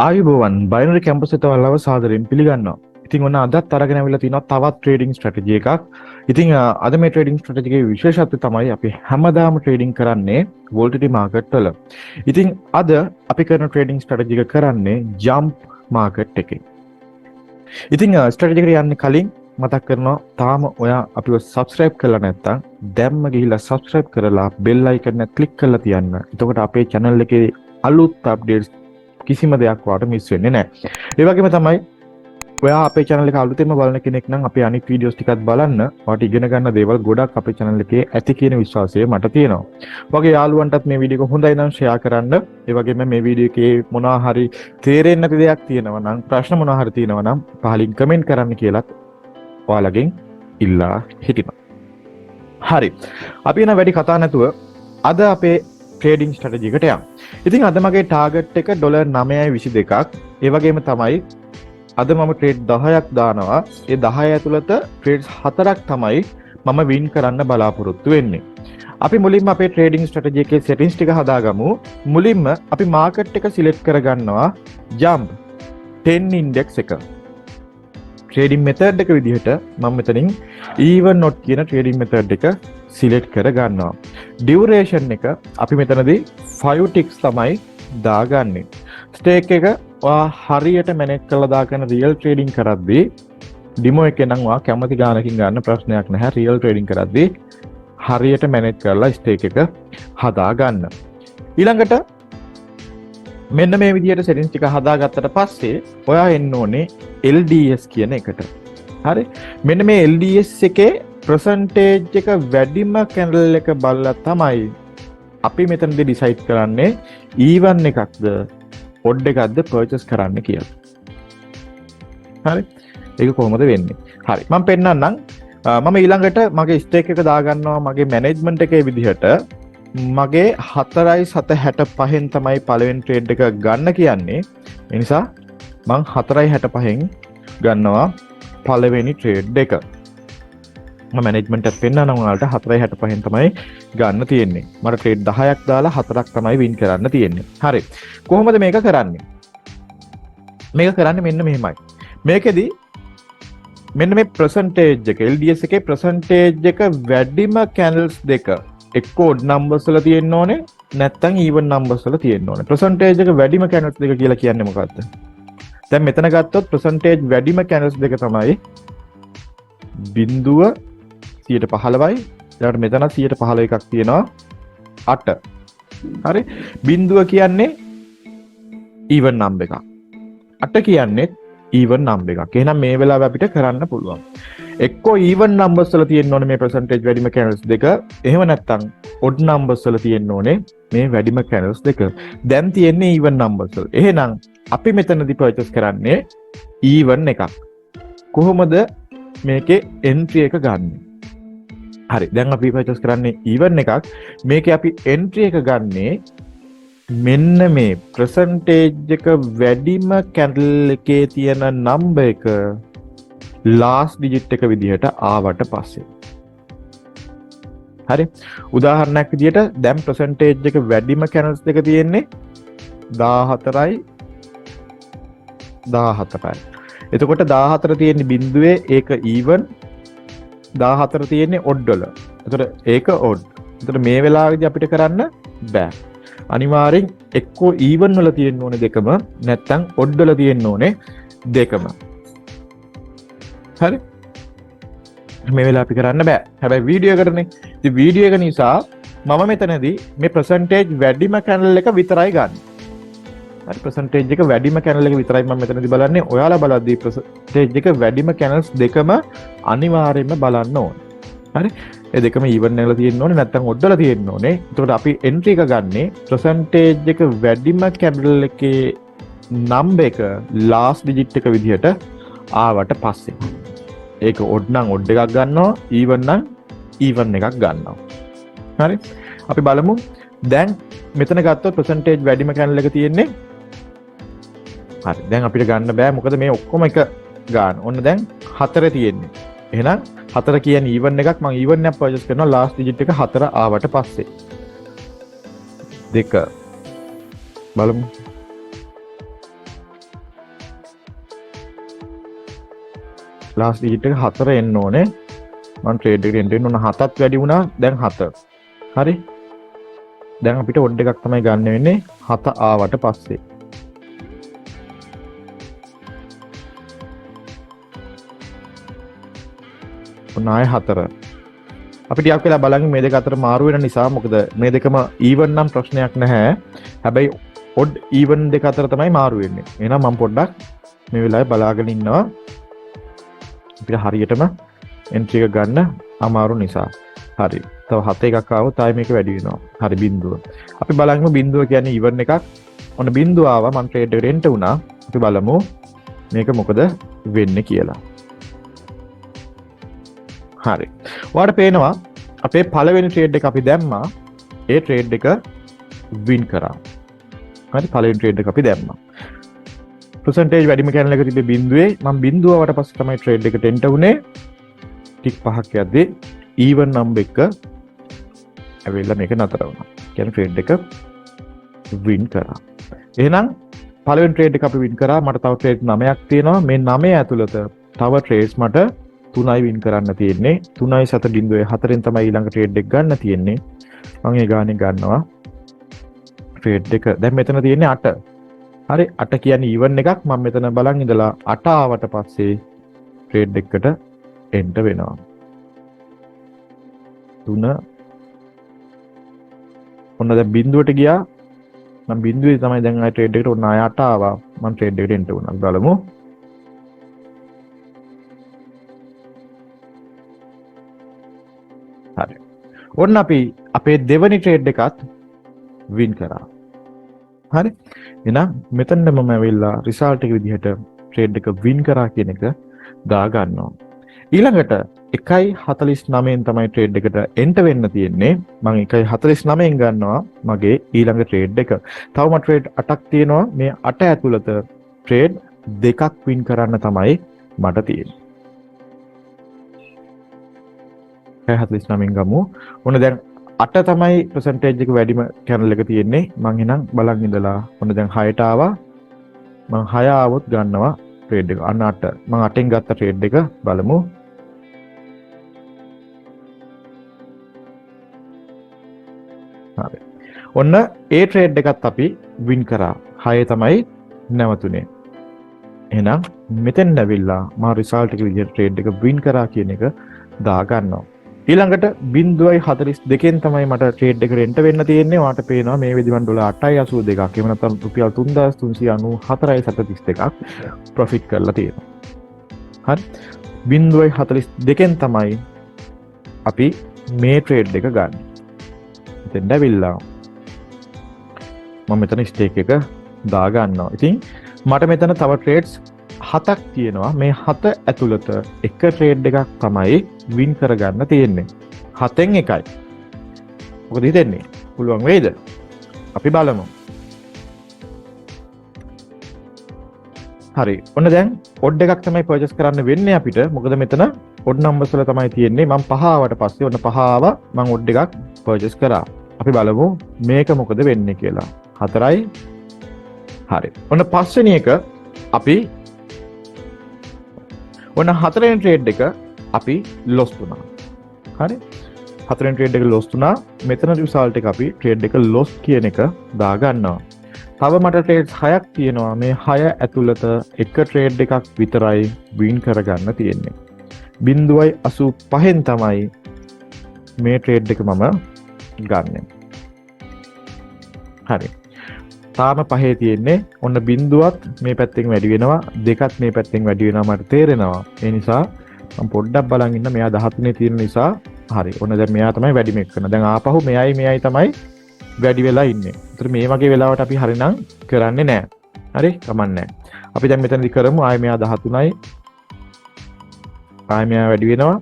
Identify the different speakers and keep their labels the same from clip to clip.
Speaker 1: ආයුබෝවන් binary campus එකට ඔයාලව සාදරයෙන් පිළිගන්නවා. ඉතින් ඔන්න අදත් අරගෙන අවිලා තිනවා තවත් ට්‍රේඩින් ස්ට්‍රැටජි එකක්. ඉතින් අද මේ ට්‍රේඩින් ස්ට්‍රැටජි එකේ විශේෂත්වය තමයි අපි හැමදාම ට්‍රේඩින් කරන්නේ වොලටිලිටි මාකට් වල. ඉතින් අද අපි කරන ට්‍රේඩින් ස්ට්‍රැටජි එක කරන්නේ ජම්ප් මාකට් එකේ. ඉතින් ස්ට්‍රැටජි එකට යන්න කලින් මතක් කරනවා තාම ඔයා අපිව subscribe කරලා නැත්නම් දැම්ම ගිහිල්ලා subscribe කරලා bell icon එක click කරලා තියන්න. එතකොට අපේ channel එකේ අලුත් updates කිසිම දෙයක් වාට මිස් වෙන්නේ නැහැ. ඒ වගේම තමයි ඔයා අපේ channel එක අලුතෙන්ම බලන කෙනෙක් නම් අපේ අනිත් වීඩියෝස් ටිකත් බලන්න. ඔයාට ඉගෙන ගන්න දේවල් ගොඩක් අපේ channel එකේ ඇති කියන විශ්වාසය මට තියෙනවා. ඔයගේ යාළුවන්ටත් මේ වීඩියෝ එක හොඳයි නම් share කරන්න. ඒ වගේම මේ වීඩියෝ එකේ මොනවා හරි තේරෙන්නේ නැති දෙයක් තියෙනවා නම් ප්‍රශ්න මොනවා හරි තියෙනවා නම් පහලින් comment කරන්න කියලාත් ඔයාලගෙන් ඉල්ලා හිටිනවා. හරි. අපි එන වැඩි කතා නැතුව අද අපේ ට්‍රේඩින් ස්ට්‍රැටජි එකට යමු. ඉතින් අද මගේ ටාගට් එක $9.22ක්. ඒ වගේම තමයි අද මම ට්‍රේඩ් 10ක් දානවා. ඒ 10 ඇතුළත ට්‍රේඩ්ස් 4ක් තමයි මම වින් කරන්න බලාපොරොත්තු වෙන්නේ. අපි මුලින්ම අපේ ට්‍රේඩින් ස්ට්‍රැටජි එකේ සෙටින්ග්ස් ටික හදාගමු. මුලින්ම අපි මාකට් එක සිලෙක්ට් කරගන්නවා ජම්ප් 10 ඉන්ඩෙක්ස් එක. ට්‍රේඩින් මෙතඩ් එක විදිහට මම මෙතනින් even not කියන ට්‍රේඩින් මෙතඩ් එක සිලෙක්ට් කර ගන්නවා. ඩියුරේෂන් එක අපි මෙතනදී 5 ටික්ස් තමයි දාගන්නේ. ස්ටේක් එක හරියට මැනේජ් කරලා දාගෙන රියල් ට්‍රේඩින් කරද්දී ඩිමෝ එකේ නම් ඔයා කැමති ගානකින් ගන්න ප්‍රශ්නයක් නැහැ. රියල් ට්‍රේඩින් කරද්දී හරියට මැනේජ් කරලා ස්ටේක් එක හදා ගන්න. ඊළඟට මෙන්න මේ විදිහට සෙටින්ග්ස් ටික හදාගත්තට පස්සේ ඔයා එන්න ඕනේ LDS කියන එකට. හරි. මෙන්න මේ LDS එකේ percentage එක වැඩිම කැන්ඩල් එක බලලා තමයි අපි මෙතනදී decide කරන්නේ even එකක්ද odd එකක්ද purchase කරන්න කියලා. හරි. ඒක කොහොමද වෙන්නේ? හරි. මම පෙන්නන්නම්. මම ඊළඟට මගේ stake එක දාගන්නවා මගේ management එකේ විදිහට මගේ 4.65න් තමයි පළවෙනි ට්‍රේඩ් එක ගන්න කියන්නේ. ඒ නිසා මම 4.65න් ගන්නවා පළවෙනි ට්‍රේඩ් එක. මම මැනේජ්මන්ට් එකත් පෙන්නනවා ඔයාලට 4.65න් තමයි ගන්න තියෙන්නේ. මට ට්‍රේඩ් 10ක් දාලා 4ක් තමයි වින් කරන්න තියෙන්නේ. හරි. කොහොමද මේක කරන්නේ? මේක කරන්නේ මෙන්න මෙහෙමයි. මේකෙදි මෙන්න මේ percentage එක LDS එකේ percentage එක වැඩිම candles දෙක එක්ක odd numbers වල තියෙන්න ඕනේ නැත්නම් even numbers වල තියෙන්න ඕනේ. percentage එක වැඩිම candles දෙක කියලා කියන්නේ මොකද්ද? දැන් මෙතන ගත්තොත් percentage වැඩිම candles දෙක තමයි 0.15යි. ඊළඟට මෙතන 115 එකක් තියෙනවා 8. හරි. 0 කියන්නේ even number එකක්. 8 කියන්නේ even number එකක්. එහෙනම් මේ වෙලාවේ අපිට කරන්න පුළුවන්. එක්කෝ even numbers වල තියෙන්න ඕනේ මේ percentage වැඩිම candles දෙක. එහෙම නැත්නම් odd numbers වල තියෙන්න ඕනේ මේ වැඩිම candles දෙක. දැන් තියෙන්නේ even numbers වල. එහෙනම් අපි මෙතනදී purchase කරන්නේ even එකක්. කොහොමද මේකේ entry එක ගන්නෙ? හරි. දැන් අපි purchase කරන්නේ even එකක්. මේකේ අපි entry එක ගන්නෙ මෙන්න මේ percentage එක වැඩිම candle එකේ තියෙන number එක last digit එක විදිහට ආවට පස්සේ. හරි. උදාහරණයක් විදිහට දැන් percentage එක වැඩිම candles දෙක තියෙන්නේ 14යි 14යි. එතකොට 14 තියෙන්නේ බිඳුවේ ඒක even 14 තියෙන්නේ odd වල. එතකොට ඒක odd. එතකොට මේ වෙලාවේදී අපිට කරන්න බෑ. අනිවාර්යෙන් එක්කෝ even වල තියෙන්න ඕනේ දෙකම නැත්නම් odd වල තියෙන්න ඕනේ දෙකම. හරි. මේ වෙලාව අපි කරන්න බෑ. හැබැයි වීඩියෝ එකටනේ. ඉතින් වීඩියෝ එක නිසා මම මෙතනදී මේ percentage වැඩිම candle එක විතරයි ගන්න. හරි. percentage එක වැඩිම candle එක විතරයි මම මෙතනදී බලන්නේ. ඔයාලා බලද්දී percentage එක වැඩිම candles දෙකම අනිවාර්යයෙන්ම බලන්න ඕනේ. හරි. ඒ දෙකම even වල තියෙන්න ඕනේ නැත්නම් odd වල තියෙන්න ඕනේ. එතකොට අපි entry එක ගන්නේ percentage එක වැඩිම candle එකේ number එක last digit එක විදිහට ආවට පස්සේ. ඒක odd නම් odd එකක් ගන්නවා, even නම් even එකක් ගන්නවා. හරි. අපි බලමු. දැන් මෙතන ගත්තොත් percentage වැඩිම candle එක තියෙන්නේ. හරි. දැන් අපිට ගන්න බෑ මොකද මේ ඔක්කොම එක ගන්න. ඔන්න දැන් 4 තියෙන්නේ. එහෙනම් 4 කියන්නේ even එකක්. මම even එකක් purchase කරනවා last digit එක 4 ආවට පස්සේ. 2 බලමු. ලාස්ට් ඩිජිට් එක 4 එන්න ඕනේ. මම ට්‍රේඩ් එකට එන්ටර් වෙන්න ඕන 7ත් වැඩි වුණා. දැන් 7. හරි. දැන් අපිට ඔඩ් එකක් තමයි ගන්න වෙන්නේ 7 ආවට පස්සේ. ඔන්න ආයෙ 4. අපි ටිකක් වෙලා බලන්න මේ දෙක අතර මාරු වෙන නිසා මොකද මේ දෙකම ඊවන් නම් ප්‍රශ්නයක් නැහැ. හැබැයි ඔඩ් ඊවන් දෙක අතර තමයි මාරු වෙන්නේ. එහෙනම් මම පොඩ්ඩක් මේ වෙලාවේ බලාගෙන ඉන්නවා. අපිට හරියටම එන්ට්‍රි එක ගන්න අමාරු නිසා. හරි. තව 7 එකක් ආවොත් ආයෙ මේක වැඩි වෙනවා. හරි බිඳුව. අපි බලමු බිඳුව කියන්නේ ඊවන් එකක්. ඔන්න බිඳුව ආවා මම ට්‍රේඩ් එකට එන්ටර් වුණා. අපි බලමු මේක මොකද වෙන්නේ කියලා. හරි. ඔයාලට පේනවා අපේ පළවෙනි ට්‍රේඩ් එක අපි දැම්මා. ඒ ට්‍රේඩ් එක වින් කරා. හරි පළවෙනි ට්‍රේඩ් එක අපි දැම්මා. percentage වැඩිම කැනල එක තිබ්බේ බිඳුවේ. මම බිඳුව වට පස්සේ තමයි ට්‍රේඩ් එකට එන්ටර් වුණේ. ටික් 5ක් යද්දී even number එක ඇවිල්ලා මේක නතර වුණා. කියන්නේ ට්‍රේඩ් එක වින් කරා. එහෙනම් පළවෙනි ට්‍රේඩ් එක අපි වින් කරා. මට තව ට්‍රේඩ් 9ක් තියෙනවා. මේ 9 ඇතුළත තව ට්‍රේඩ්ස් මට 3යි වින් කරන්න තියෙන්නේ. 3යි 7.4න් තමයි ඊළඟ ට්‍රේඩ් එක ගන්න තියෙන්නේ. මම ඒ ගානේ ගන්නවා ට්‍රේඩ් එක. දැන් මෙතන තියෙන්නේ 8. හරි 8 කියන්නේ even එකක්. මම මෙතන බලන් ඉඳලා 8 ආවට පස්සේ ට්‍රේඩ් එකකට එන්ටර් වෙනවා. 3 ඔන්න දැන් බිඳුවට ගියා. මම බිඳුවේ තමයි දැන් ආය ට්‍රේඩ් එකට ඔන්න ආය 8 ආවා. මම ට්‍රේඩ් එකට එන්ටර් වුණා. බලමු. හරි. ඔන්න අපි අපේ දෙවනි ට්‍රේඩ් එකත් වින් කරා. හරි. එහෙනම් මෙතන මම ඇවිල්ලා රිසල්ට් එක විදිහට ට්‍රේඩ් එක වින් කරා කියන එක දා ගන්නවා. ඊළඟට 1.49න් තමයි ට්‍රේඩ් එකට එන්ටර් වෙන්න තියෙන්නේ. මම 1.49න් ගන්නවා මගේ ඊළඟ ට්‍රේඩ් එක. තවම ට්‍රේඩ් 8ක් තියෙනවා. මේ 8 ඇතුළත ට්‍රේඩ් දෙකක් වින් කරන්න තමයි මට තියෙන්නේ. 1.49න් ගමු. ඔන්න දැන් 8 තමයි percentage එක වැඩිම channel එක තියෙන්නේ. මම එහෙනම් බලන් ඉඳලා ඔන්න දැන් 6ට ආවා. මම 6 ආවොත් ගන්නවා ට්‍රේඩ් එක. අන්න 8. මම 8ෙන් ගත්ත ට්‍රේඩ් එක බලමු. හරි. ඔන්න ඒ ට්‍රේඩ් එකත් අපි වින් කරා. 6 තමයි නැවතුනේ. එහෙනම් මෙතෙන් ඇවිල්ලා මම රිසල්ට් එක විදිහට ට්‍රේඩ් එක වින් කරා කියන එක දා ගන්නවා. ඊළඟට 0.42න් තමයි මට ට්‍රේඩ් එකට එන්ටර් වෙන්න තියෙන්නේ. ඔයාලට පේනවා මේ වෙදිවන් ඩොලර් 8.82ක්. එහෙම නැත්නම් රුපියල් 3394.32ක් ප්‍රොෆිට් කරලා තියෙනවා. හරි. 0.42න් තමයි අපි මේ ට්‍රේඩ් එක ගන්න. මෙතෙන් ඇවිල්ලා මම මෙතන ස්ටේක් එක දා ගන්නවා. ඉතින් මට මෙතන තව ට්‍රේඩ්ස් 7ක් තියෙනවා. මේ 7 ඇතුළත එක ට්‍රේඩ් එකක් තමයි වින් කරගන්න තියෙන්නේ. 7න් එකයි. මොකද හිතෙන්නේ? පුළුවන් වෙයිද? අපි බලමු. හරි. ඔන්න දැන් ඔඩ් එකක් තමයි පර්චේස් කරන්න වෙන්නේ අපිට. මොකද මෙතන ඔඩ් නම්බර්ස් වල තමයි තියෙන්නේ. මම 5 ආවට පස්සේ ඔන්න 5 ආවා. මම ඔඩ් එකක් පර්චේස් කරා. අපි බලමු මේක මොකද වෙන්නේ කියලා. 4යි. හරි. ඔන්න පස්වෙනි එක අපි ඔන්න 4 වෙනි ට්‍රේඩ් එක අපි ලොස් වුණා. හරි. 4 වෙනි ට්‍රේඩ් එක ලොස් වුණා. මෙතන රිසල්ට් එක අපි ට්‍රේඩ් එක ලොස් කියන එක දා ගන්නවා. තව මට ට්‍රේඩ්ස් 6ක් තියෙනවා. මේ 6 ඇතුළත එක ට්‍රේඩ් එකක් විතරයි වින් කරගන්න තියෙන්නේ. 0.85න් තමයි මේ ට්‍රේඩ් එක මම ගන්නෙ. හරි. තාම 5 තියෙන්නේ. ඔන්න බිඳුවත් මේ පැත්තෙන් වැඩි වෙනවා. දෙකත් මේ පැත්තෙන් වැඩි වෙනවා මට තේරෙනවා. ඒ නිසා මම පොඩ්ඩක් බලන් ඉන්න. මෙයා 13 තියෙන නිසා හරි. ඔන්න දැන් මෙයා තමයි වැඩිම එක්කන. දැන් ආපහු මෙයයි තමයි වැඩි වෙලා ඉන්නේ. ඒතර මේ වගේ වෙලාවට අපි හරිනම් කරන්නේ නැහැ. හරි? කමන්නේ. අපි දැන් මෙතනදි කරමු. ආයෙ මෙයා 13යි. ආයෙ මෙයා වැඩි වෙනවා.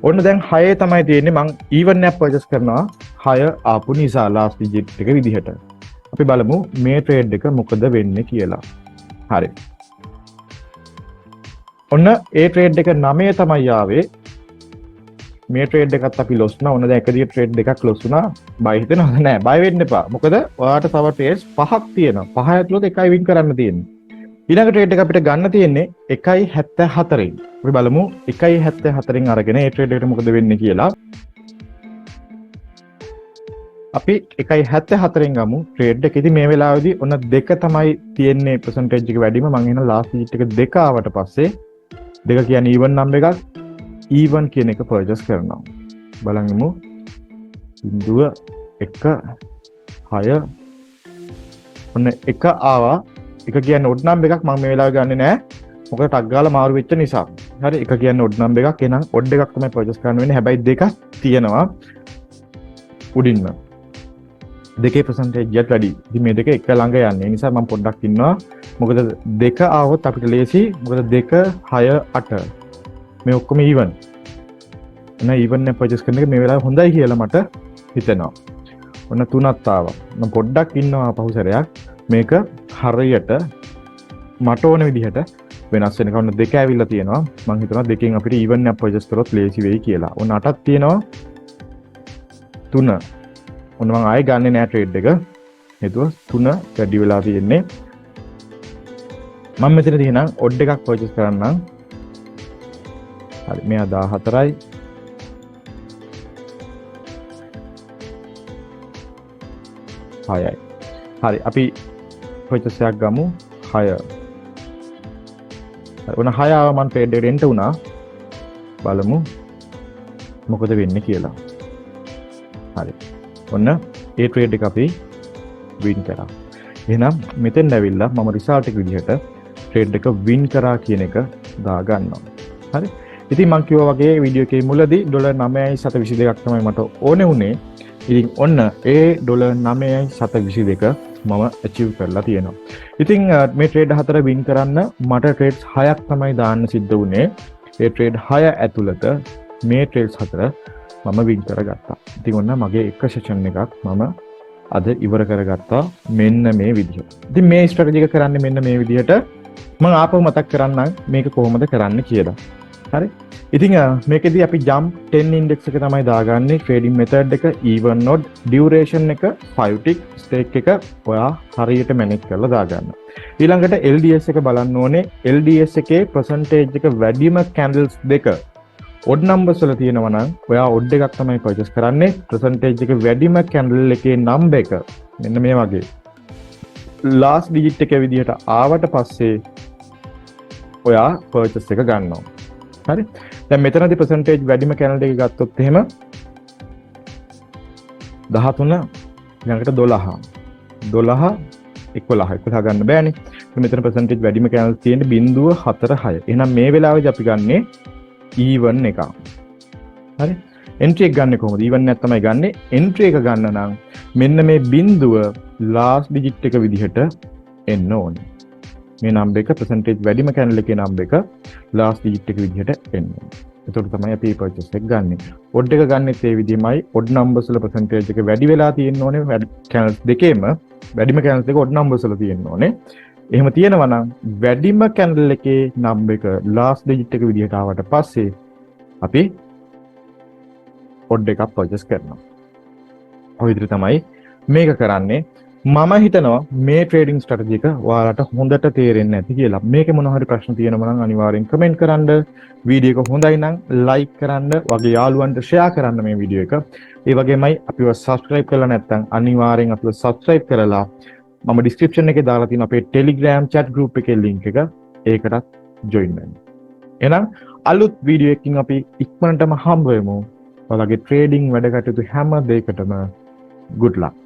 Speaker 1: ඔන්න දැන් 6 තමයි තියෙන්නේ. මං even එක පර්චේස් කරනවා. 6 ආපු නිසා last digit එක විදිහට. අපි බලමු මේ ට්‍රේඩ් එක මොකද වෙන්නේ කියලා. හරි. ඔන්න ඒ ට්‍රේඩ් එක 9 තමයි ආවේ. මේ ට්‍රේඩ් එකත් අපි ලොස් වුණා. ඔන්න දැන් එක දිගට ට්‍රේඩ් දෙකක් ලොස් වුණා. බය හිතෙනවද? නෑ. බය වෙන්න එපා. මොකද ඔයාලට තව ට්‍රේඩ්ස් 5ක් තියෙනවා. 5 ඇතුළත එකයි වින් කරන්න තියෙන්නේ. ඊළඟ ට්‍රේඩ් එක අපිට ගන්න තියෙන්නේ 1.74න්. අපි බලමු 1.74න් අරගෙන ඒ ට්‍රේඩ් එකට මොකද වෙන්නේ කියලා. අපි 1.74න් ගමු ට්‍රේඩ් එක. ඉතින් මේ වෙලාවේදී ඔන්න 2 තමයි තියෙන්නේ percentage එක වැඩිම. මම එහෙනම් last digit එක 2 ආවට පස්සේ 2 කියන්නේ even number එකක්. even කියන එක purchase කරනවා. බලන්නමු 0.1 6 ඔන්න 1 ආවා. 1 කියන්නේ odd number එකක්. මම මේ වෙලාවේ ගන්නෙ නෑ. මොකද ටක් ගාලා මාරු වෙච්ච නිසා. හරි 1 කියන්නේ odd number එකක්. එහෙනම් odd එකක් තමයි purchase කරන්න වෙන්නේ. හැබැයි 2ක් තියෙනවා උඩින්ම. 2 percentage එකත් වැඩි. ඉතින් මේ දෙක එක ළඟ යන්නේ. ඒ නිසා මම පොඩ්ඩක් ඉන්නවා. මොකද 2 ආවොත් අපිට ලේසි. මොකද 2 6 8 මේ ඔක්කොම even. එහෙනම් even එක purchase කරන එක මේ වෙලාවේ හොඳයි කියලා මට හිතෙනවා. ඔන්න 3ක් ආවා. මම පොඩ්ඩක් ඉන්නවා පහුසරයක්. මේක හරියට මට ඕන විදිහට වෙනස් වෙනකම් ඔන්න 2 ඇවිල්ලා තියෙනවා. මම හිතනවා 2කින් අපිට even එක purchase කරොත් ලේසි වෙයි කියලා. ඔන්න 8ක් තියෙනවා. 3 ඔන්න මම ආයෙ ගන්නෙ නෑ ට්‍රේඩ් එක. හේතුව 3 වැඩි වෙලා තියෙන්නේ. මම මෙතනදී එහෙනම් ඔඩ් එකක් පර්චේස් කරන්නම්. හරි මෙයා 14යි. හයයි. හරි අපි පර්චේස් එකක් ගමු 6. හරි ඔන්න 6 ආව මම ට්‍රේඩ් එකට එන්ටර් වුණා. බලමු මොකද වෙන්නේ කියලා. හරි. ඔන්න ඒ ට්‍රේඩ් එක අපි වින් කරා. එහෙනම් මෙතෙන් ඇවිල්ලා මම රිසල්ට් එක විදිහට ට්‍රේඩ් එක වින් කරා කියන එක දා ගන්නවා. හරි. ඉතින් මම කිව්වා වගේ වීඩියෝ එකේ මුලදී $9.722ක් තමයි මට ඕනේ වුණේ. ඉතින් ඔන්න ඒ $9.722 මම achieve කරලා තියෙනවා. ඉතින් මේ ට්‍රේඩ් 4 වින් කරන්න මට ට්‍රේඩ්ස් 6ක් තමයි දාන්න සිද්ධ වුණේ. ඒ ට්‍රේඩ් 6 ඇතුළත මේ ට්‍රේඩ්ස් 4 මම වින් කරගත්තා. ඉතින් ඔන්න මගේ එක සෙෂන් එකක් මම අද ඉවර කරගත්තා මෙන්න මේ විදිහට. ඉතින් මේ ස්ට්‍රැටජි එක කරන්නේ මෙන්න මේ විදිහට. මම ආපහු මතක් කරන්නම් මේක කොහොමද කරන්න කියලා. හරි. ඉතින් මේකෙදී අපි jump 10 index එක තමයි දාගන්නේ. trading method එක even node, duration එක 5 tick, stake එක ඔයා හරියට manage කරලා දාගන්න. ඊළඟට LDS එක බලන්න ඕනේ. LDS එකේ percentage එක වැඩිම candles දෙක odd numbers වල තියෙනවා නම් ඔයා odd එකක් තමයි purchase කරන්නේ. percentage එක වැඩිම candle එකේ number එක මෙන්න මේ වගේ last digit එක විදිහට ආවට පස්සේ ඔයා purchase එක ගන්නවා. හරි. දැන් මෙතනදී percentage වැඩිම candle එක ගත්තොත් එහෙම 13 ඊළඟට 12 11 ගන්න බෑනේ. මෙතන percentage වැඩිම candle තියෙන්නේ 0.46. එහෙනම් මේ වෙලාවේදී අපි ගන්නේ even එක. හරි. entry එක ගන්න කොහොමද? even එක තමයි ගන්නෙ. entry එක ගන්න නම් මෙන්න මේ බිඳුව last digit එක විදිහට එන්න ඕනේ. මේ number එක percentage වැඩිම candle එකේ number එක last digit එක විදිහට එන්න ඕනේ. එතකොට තමයි අපි purchase එක ගන්නෙ. odd එක ගන්නෙත් ඒ විදිහමයි. odd numbers වල percentage එක වැඩි වෙලා තියෙන්න ඕනේ. candles දෙකේම වැඩිම candles එක odd numbers වල තියෙන්න ඕනේ. එහෙම තියෙනවා නම් වැඩිම candle එකේ number එක last digit එක විදිහට ආවට පස්සේ අපි odd එකක් purchase කරනවා. ඔය විදිහට තමයි මේක කරන්නේ. මම හිතනවා මේ trading strategy එක ඔයාලට හොඳට තේරෙන්නේ නැති කියලා. මේකේ මොනවා හරි ප්‍රශ්න තියෙනවා නම් අනිවාර්යෙන් comment කරන්න. වීඩියෝ එක හොඳයි නම් like කරන්න, වගේ යාළුවන්ට share කරන්න මේ වීඩියෝ එක. ඒ වගේමයි අපිව subscribe කරලා නැත්නම් අනිවාර්යෙන් අපිව subscribe කරලා මම description එකේ දාලා තියෙන අපේ Telegram chat group එකේ link එක ඒකටත් join වෙන්න. එහෙනම් අලුත් වීඩියෝ එකකින් අපි ඉක්මනටම හම්බ වෙමු. ඔයාලගේ trading වැඩ කටයුතු හැම දෙයකටම good luck.